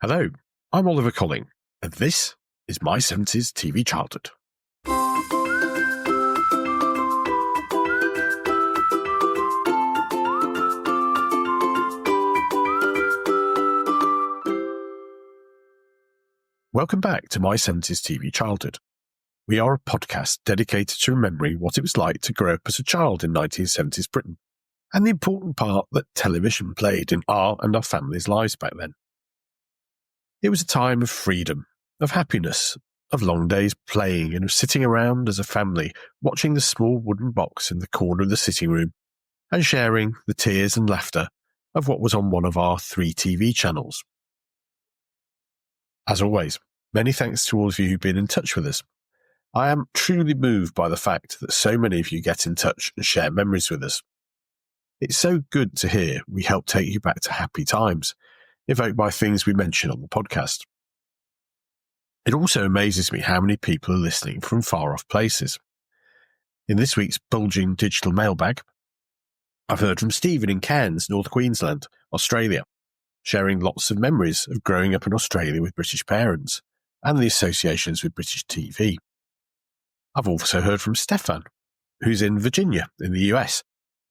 Hello, I'm Oliver Colling, and this is My 70s TV Childhood. Welcome back to My 70s TV Childhood. We are a podcast dedicated to remembering what it was like to grow up as a child in 1970s Britain, and the important part that television played in our and our families' lives back then. It was a time of freedom, of happiness, of long days playing and of sitting around as a family, watching the small wooden box in the corner of the sitting room and sharing the tears and laughter of what was on one of our 3 TV channels. As always, many thanks to all of you who've been in touch with us. I am truly moved by the fact that so many of you get in touch and share memories with us. It's so good to hear we help take you back to happy times, evoked by things we mention on the podcast. It also amazes me how many people are listening from far-off places. In this week's bulging digital mailbag, I've heard from Stephen in Cairns, North Queensland, Australia, sharing lots of memories of growing up in Australia with British parents and the associations with British TV. I've also heard from Stefan, who's in Virginia in the US,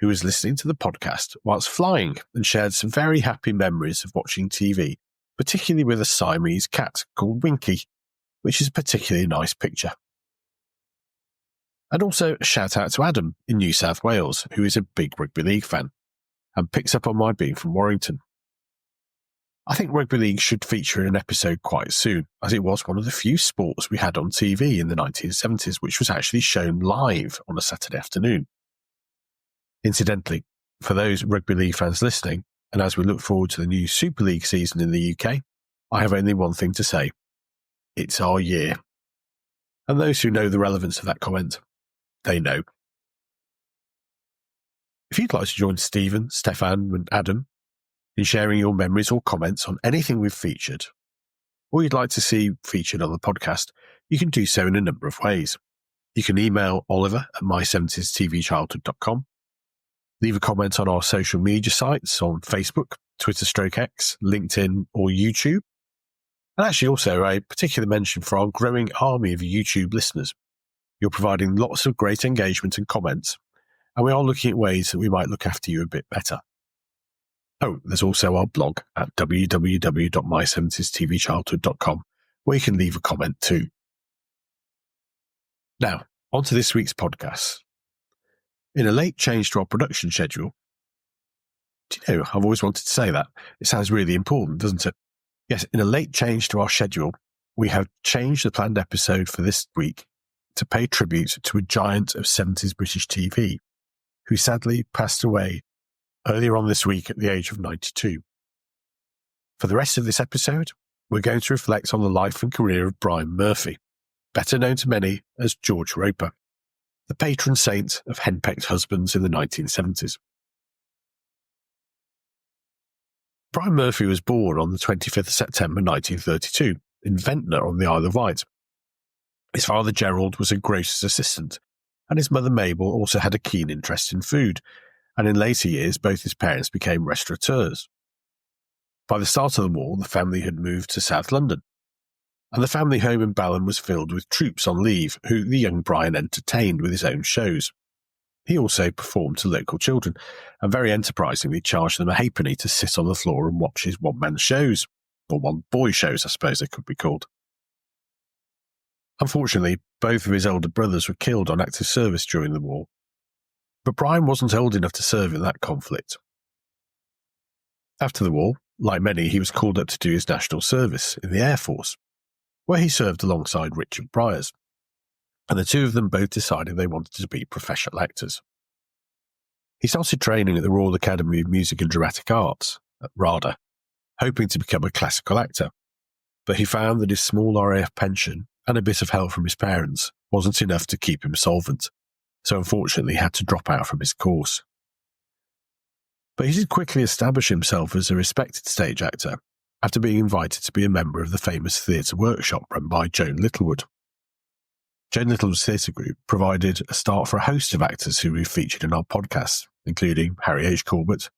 who was listening to the podcast whilst flying and shared some very happy memories of watching TV, particularly with a Siamese cat called Winky, which is a particularly nice picture. And also a shout out to Adam in New South Wales, who is a big rugby league fan and picks up on my being from Warrington. I think rugby league should feature in an episode quite soon, as it was one of the few sports we had on TV in the 1970s, which was actually shown live on a Saturday afternoon. Incidentally, for those rugby league fans listening, and as we look forward to the new Super League season in the UK, I have only one thing to say. It's our year. And those who know the relevance of that comment, they know. If you'd like to join Stephen, Stefan and Adam in sharing your memories or comments on anything we've featured, or you'd like to see featured on the podcast, you can do so in a number of ways. You can email Oliver at my70stvchildhood.com, leave a comment on our social media sites on Facebook, Twitter/X, LinkedIn or YouTube, and actually also a particular mention for our growing army of YouTube listeners. You're providing lots of great engagement and comments, and we are looking at ways that we might look after you a bit better. Oh, there's also our blog at www.my70stvchildhood.com, where you can leave a comment too. Now, on to this week's podcast. In a late change to our production schedule, do you know, I've always wanted to say that. It sounds really important, doesn't it? Yes, in a late change to our schedule, we have changed the planned episode for this week to pay tribute to a giant of 70s British TV, who sadly passed away earlier on this week at the age of 92. For the rest of this episode, we're going to reflect on the life and career of Brian Murphy, better known to many as George Roper, the patron saint of henpecked husbands in the 1970s. Brian Murphy was born on the 25th of September 1932 in Ventnor on the Isle of Wight. His father Gerald was a grocer's assistant, and his mother Mabel also had a keen interest in food, and in later years both his parents became restaurateurs. By the start of the war, the family had moved to South London, and the family home in Balham was filled with troops on leave who the young Brian entertained with his own shows. He also performed to local children and very enterprisingly charged them a halfpenny to sit on the floor and watch his one-man shows, or one-boy shows I suppose they could be called. Unfortunately, both of his older brothers were killed on active service during the war, but Brian wasn't old enough to serve in that conflict. After the war, like many, he was called up to do his national service in the Air Force, where he served alongside Richard Bryars, and the two of them both decided they wanted to be professional actors. He started training at the Royal Academy of Music and Dramatic Arts, at RADA, hoping to become a classical actor, but he found that his small RAF pension and a bit of help from his parents wasn't enough to keep him solvent, so unfortunately he had to drop out from his course. But he did quickly establish himself as a respected stage actor after being invited to be a member of the famous theatre workshop run by Joan Littlewood. Joan Littlewood's theatre group provided a start for a host of actors who we've featured in our podcast, including Harry H. Corbett,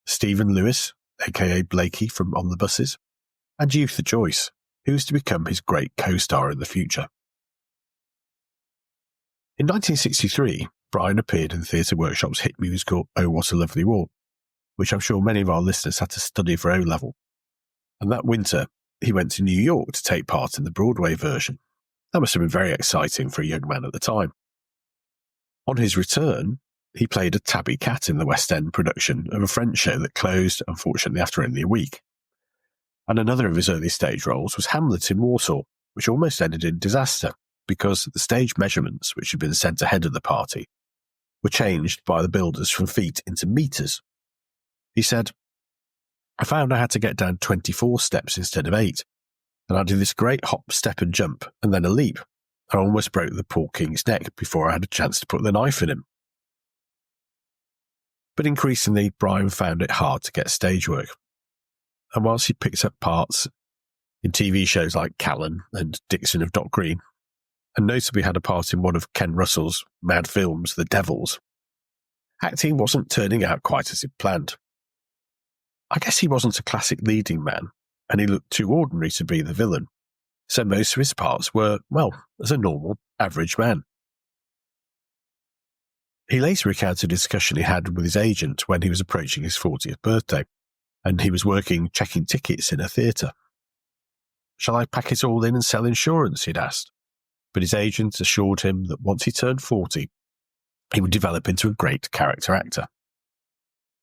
Stephen Lewis, aka Blakey from On the Buses, and Yootha Joyce, who was to become his great co-star in the future. In 1963, Brian appeared in the Theatre Workshop's hit musical Oh What a Lovely War, which I'm sure many of our listeners had to study for O-level. And that winter, he went to New York to take part in the Broadway version. That must have been very exciting for a young man at the time. On his return, he played a tabby cat in the West End production of a French show that closed, unfortunately, after only a week. And another of his early stage roles was Hamlet in Warsaw, which almost ended in disaster because the stage measurements, which had been sent ahead of the party, were changed by the builders from feet into metres. He said, "I found I had to get down 24 steps instead of 8, and I did this great hop, step and jump, and then a leap. I almost broke the poor king's neck before I had a chance to put the knife in him." But increasingly, Brian found it hard to get stage work. And whilst he picked up parts in TV shows like Callan and Dixon of Dock Green, and notably had a part in one of Ken Russell's mad films, The Devils, acting wasn't turning out quite as he'd planned. I guess he wasn't a classic leading man, and he looked too ordinary to be the villain, so most of his parts were, well, as a normal, average man. He later recounted a discussion he had with his agent when he was approaching his 40th birthday, and he was working checking tickets in a theatre. "Shall I pack it all in and sell insurance?" he'd asked. But his agent assured him that once he turned 40, he would develop into a great character actor.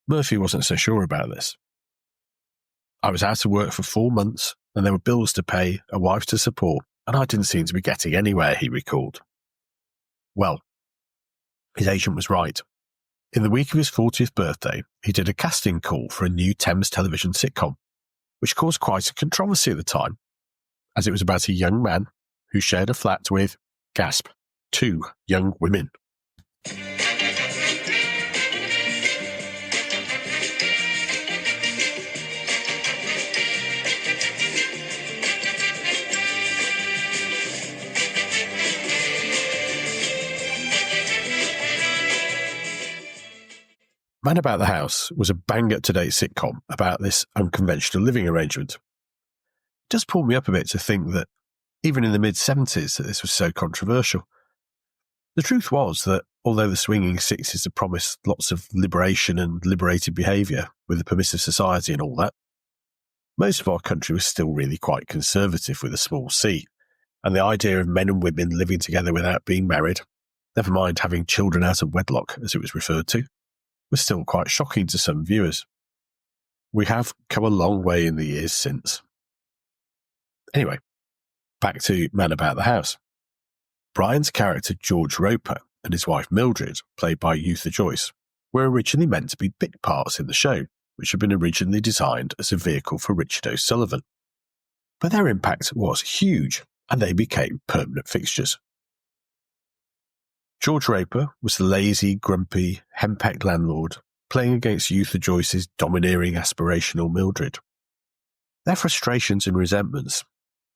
Murphy wasn't so sure about this. "I was out of work for 4 months, and there were bills to pay, a wife to support, and I didn't seem to be getting anywhere," he recalled. Well, his agent was right. In the week of his 40th birthday, he did a casting call for a new Thames television sitcom, which caused quite a controversy at the time, as it was about a young man who shared a flat with, gasp, 2 young women. Man About the House was a bang-up-to-date sitcom about this unconventional living arrangement. It does pull me up a bit to think that even in the mid-70s that this was so controversial. The truth was that although the swinging 60s had promised lots of liberation and liberated behaviour with a permissive society and all that, most of our country was still really quite conservative with a small c, and the idea of men and women living together without being married, never mind having children out of wedlock as it was referred to, was still quite shocking to some viewers. We have come a long way in the years since. Anyway, back to Man About the House. Brian's character George Roper and his wife Mildred, played by Yootha Joyce, were originally meant to be bit parts in the show, which had been originally designed as a vehicle for Richard O'Sullivan. But their impact was huge, and they became permanent fixtures. George Roper was the lazy, grumpy, henpecked landlord, playing against Yootha Joyce's domineering, aspirational Mildred. Their frustrations and resentments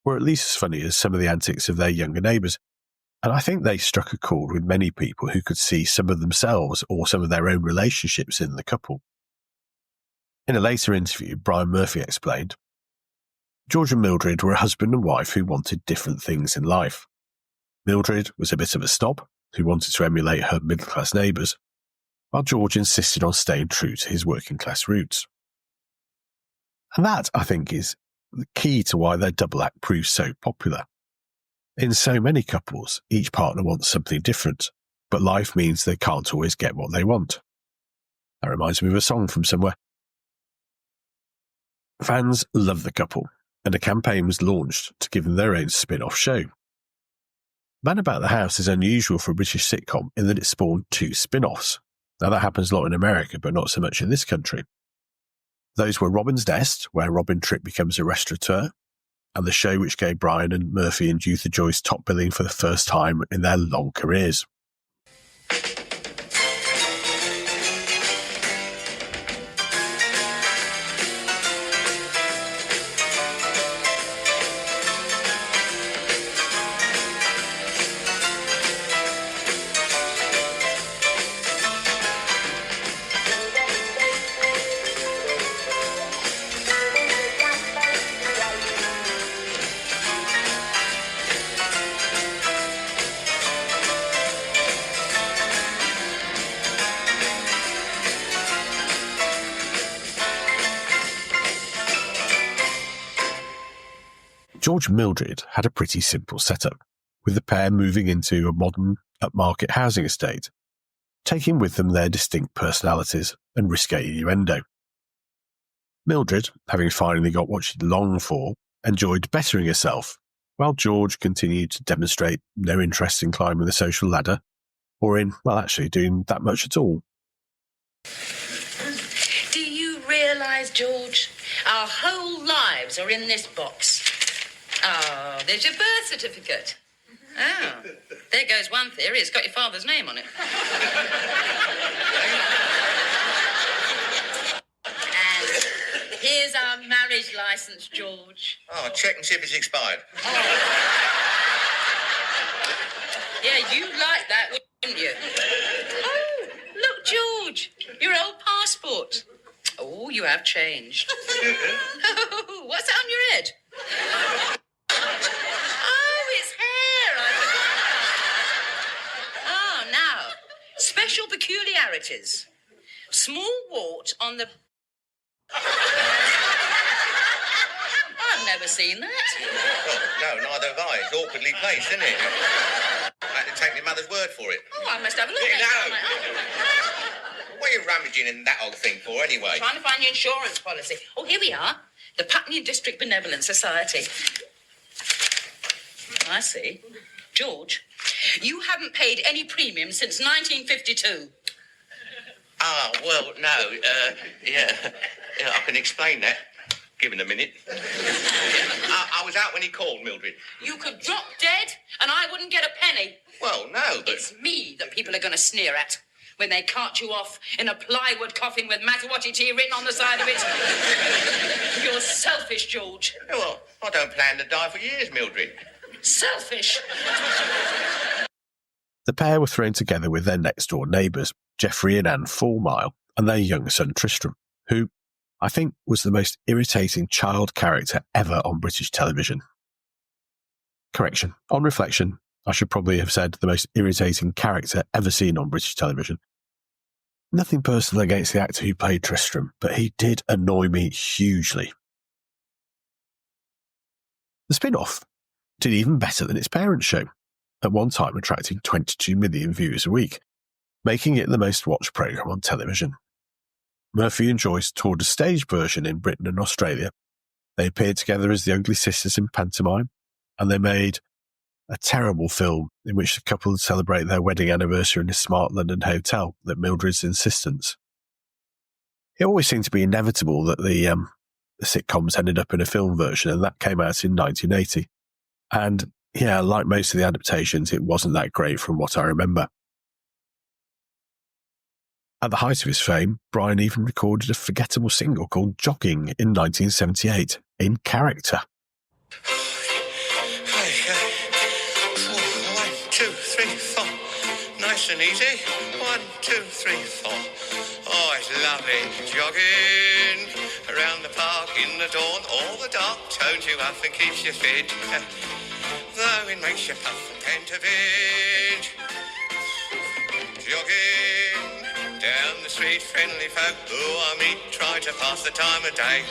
were at least as funny as some of the antics of their younger neighbours, and I think they struck a chord with many people who could see some of themselves or some of their own relationships in the couple. In a later interview, Brian Murphy explained, "George and Mildred were a husband and wife who wanted different things in life. Mildred was a bit of a snob who wanted to emulate her middle-class neighbours, while George insisted on staying true to his working-class roots." And that, I think, is the key to why their double act proves so popular. In so many couples, each partner wants something different, but life means they can't always get what they want. That reminds me of a song from somewhere. Fans love the couple, and a campaign was launched to give them their own spin-off show. Man About the House is unusual for a British sitcom in that it spawned 2 spin-offs. Now that happens a lot in America, but not so much in this country. Those were Robin's Nest, where Robin Tripp becomes a restaurateur, and the show which gave Brian and Murphy and Yootha Joyce top billing for the first time in their long careers. George and Mildred had a pretty simple setup, with the pair moving into a modern, upmarket housing estate, taking with them their distinct personalities and risque innuendo. Mildred, having finally got what she'd longed for, enjoyed bettering herself, while George continued to demonstrate no interest in climbing the social ladder, or in, well, actually doing that much at all. Do you realise, George, our whole lives are in this box? Oh, there's your birth certificate. Oh, there goes one theory. It's got your father's name on it. And here's our marriage licence, George. Oh, check and see if it's expired. Yeah, you like that, wouldn't you? Oh, look, George, your old passport. Oh, you have changed. Oh, what's that on your head? Oh, it's hair. Oh, now, special peculiarities. Small wart on the... I've never seen that. Oh, no, neither have I. It's awkwardly placed, isn't it? I had to take my mother's word for it. Oh, I must have a look. No. What are you rummaging in that old thing for, anyway? Trying to find your insurance policy. Oh, here we are. The Putney District Benevolent Society. I see. George, you haven't paid any premium since 1952. Ah, well, no, yeah, I can explain that. Give him a minute. I was out when he called, Mildred. You could drop dead and I wouldn't get a penny. Well, no, but... It's me that people are going to sneer at when they cart you off in a plywood coffin with Mattawati tea written on the side of it. You're selfish, George. Well, I don't plan to die for years, Mildred. Selfish. The pair were thrown together with their next-door neighbours, Geoffrey and Anne Fourmile, and their young son Tristram, who, I think, was the most irritating child character ever on British television. Correction. On reflection, I should probably have said the most irritating character ever seen on British television. Nothing personal against the actor who played Tristram, but he did annoy me hugely. The spin-off did even better than its parent show, at one time attracting 22 million viewers a week, making it the most watched programme on television. Murphy and Joyce toured a stage version in Britain and Australia. They appeared together as the Ugly Sisters in pantomime, and they made a terrible film in which the couple celebrate their wedding anniversary in a smart London hotel at Mildred's insistence. It always seemed to be inevitable that the sitcoms ended up in a film version, and that came out in 1980. And yeah, like most of the adaptations, it wasn't that great from what I remember. At the height of his fame, Brian even recorded a forgettable single called Jogging in 1978, in character. 1, 2, 3, 4. Nice and easy. 1, 2, 3, 4. Oh, it's lovely. Jogging around the park in the dawn. All the dark tones you up and keeps you fit. Though it makes you puff and pant a bit. Jogging down the street, friendly folk who I meet try to pass the time of day.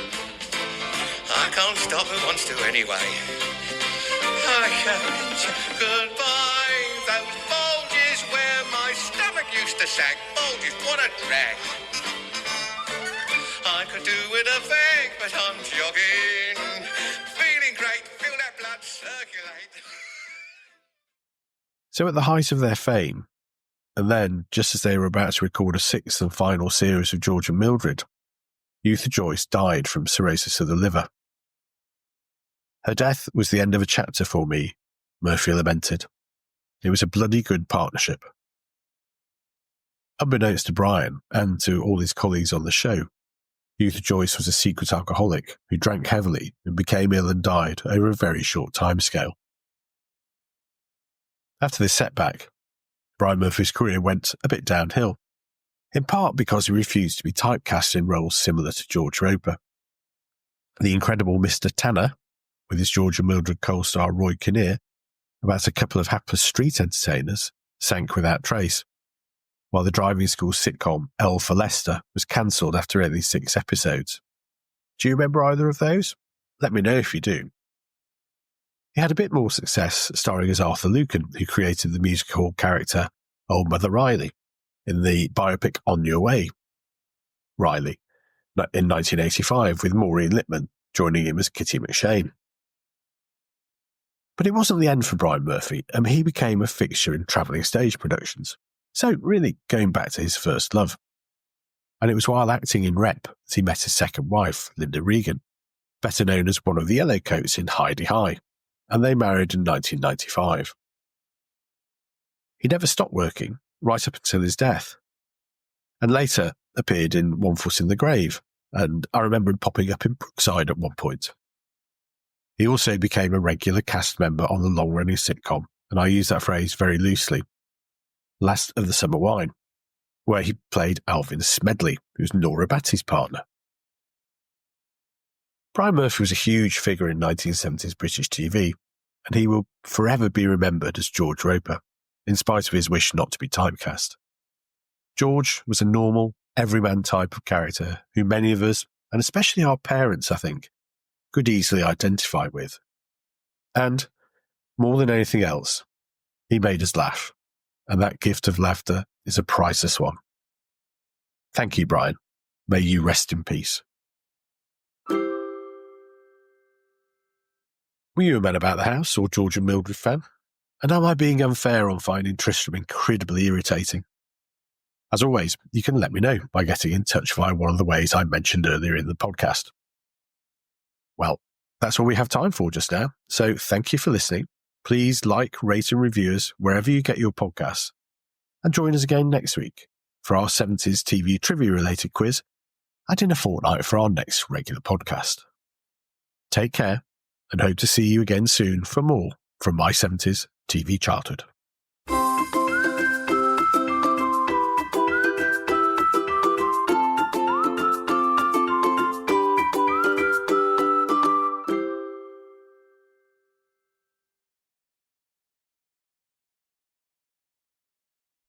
I can't stop who wants to anyway. I can't. Goodbye, those bulges where my stomach used to sag. Bulges, what a drag. I could do with a fag, but I'm jogging. Feeling great, feel that blood circulate. So at the height of their fame, and then, just as they were about to record a sixth and final series of George and Mildred, Yootha Joyce died from cirrhosis of the liver. Her death was the end of a chapter for me, Murphy lamented. It was a bloody good partnership. Unbeknownst to Brian and to all his colleagues on the show, Yootha Joyce was a secret alcoholic who drank heavily and became ill and died over a very short timescale. After this setback, Brian Murphy's career went a bit downhill, in part because he refused to be typecast in roles similar to George Roper. The incredible Mr. Tanner, with his George and Mildred co-star Roy Kinnear, about a couple of hapless street entertainers, sank without trace, while the driving school sitcom L for Leicester was cancelled after only 6 episodes. Do you remember either of those? Let me know if you do. He had a bit more success starring as Arthur Lucan, who created the music hall character Old Mother Riley in the biopic On Your Way, Riley, in 1985, with Maureen Lipman joining him as Kitty McShane. But it wasn't the end for Brian Murphy, and he became a fixture in travelling stage productions, so really going back to his first love. And it was while acting in Rep that he met his second wife, Linda Regan, better known as one of the Yellowcoats in Heidi High, and they married in 1995. He never stopped working, right up until his death, and later appeared in One Foot in the Grave, and I remember him popping up in Brookside at one point. He also became a regular cast member on the long-running sitcom, and I use that phrase very loosely, Last of the Summer Wine, where he played Alvin Smedley, who's Nora Batty's partner. Brian Murphy was a huge figure in 1970s British TV, and he will forever be remembered as George Roper, in spite of his wish not to be typecast. George was a normal, everyman type of character who many of us, and especially our parents, I think, could easily identify with. And, more than anything else, he made us laugh, and that gift of laughter is a priceless one. Thank you, Brian. May you rest in peace. Were you a Man About the House or George and Mildred fan? And am I being unfair on finding Tristram incredibly irritating? As always, you can let me know by getting in touch via one of the ways I mentioned earlier in the podcast. Well, that's all we have time for just now, so thank you for listening. Please like, rate and review us wherever you get your podcasts, and join us again next week for our 70s TV trivia-related quiz and in a fortnight for our next regular podcast. Take care, and hope to see you again soon for more from my 70s TV childhood.